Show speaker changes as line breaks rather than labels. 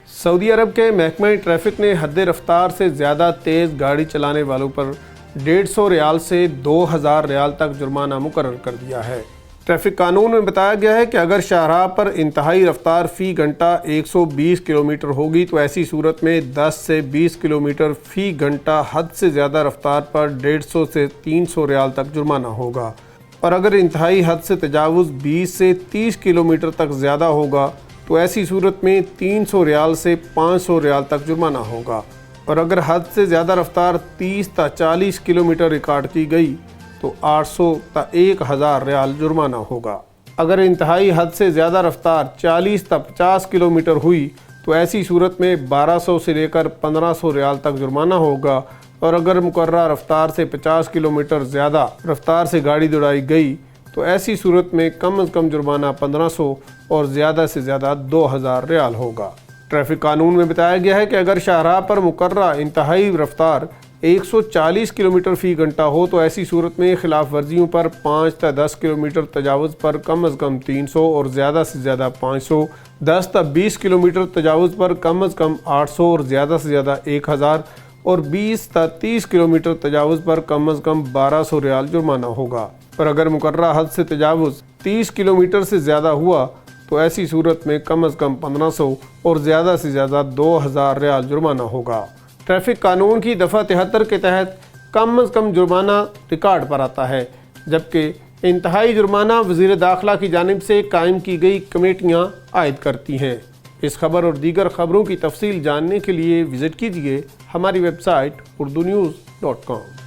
سعودی عرب کے محکمہ ٹریفک نے حد رفتار سے زیادہ تیز گاڑی چلانے والوں پر 150 ریال سے 2000 ریال تک جرمانہ مقرر کر دیا ہے۔ ٹریفک قانون میں بتایا گیا ہے کہ اگر شاہراہ پر انتہائی رفتار فی گھنٹہ 120 کلومیٹر ہوگی تو ایسی صورت میں 10 سے 20 کلومیٹر فی گھنٹہ حد سے زیادہ رفتار پر 150 سے 300 ریال تک جرمانہ ہوگا، اور اگر انتہائی حد سے تجاوز 20 سے 30 کلومیٹر تک زیادہ ہوگا تو ایسی صورت میں 300 ریال سے 500 ریال تک جرمانہ ہوگا، اور اگر حد سے زیادہ رفتار 30 تا 40 کلومیٹر ریکارڈ کی گئی تو 800 تا 1000 ریال جرمانہ ہوگا۔ اگر انتہائی حد سے زیادہ رفتار 40 تا 50 کلومیٹر ہوئی تو ایسی صورت میں 1200 سے لے کر 1500 ریال تک جرمانہ ہوگا، اور اگر مقررہ رفتار سے 50 کلومیٹر زیادہ رفتار سے گاڑی دوڑائی گئی تو ایسی صورت میں کم از کم جرمانہ 1500 اور زیادہ سے زیادہ 2000 ریال ہوگا۔ ٹریفک قانون میں بتایا گیا ہے کہ اگر شاہراہ پر مقررہ انتہائی رفتار 140 کلومیٹر فی گھنٹہ ہو تو ایسی صورت میں خلاف ورزیوں پر 5 تا 10 کلومیٹر تجاوز پر کم از کم 300 اور زیادہ سے زیادہ 500، 10 تا 20 کلومیٹر تجاوز پر کم از کم 800 اور زیادہ سے زیادہ 1000، اور 20 تا 30 کلومیٹر تجاوز پر کم از کم 1200 ریال جرمانہ ہوگا، اور اگر مقررہ حد سے تجاوز 30 کلومیٹر سے زیادہ ہوا تو ایسی صورت میں کم از کم 1500 اور زیادہ سے زیادہ 2000 ریال جرمانہ ہوگا۔ ٹریفک قانون کی دفعہ 73 کے تحت کم از کم جرمانہ ریکارڈ پر آتا ہے، جبکہ انتہائی جرمانہ وزیر داخلہ کی جانب سے قائم کی گئی کمیٹیاں عائد کرتی ہیں۔ اس خبر اور دیگر خبروں کی تفصیل جاننے کے لیے وزٹ کیجیے ہماری ویب سائٹ urdunews.com۔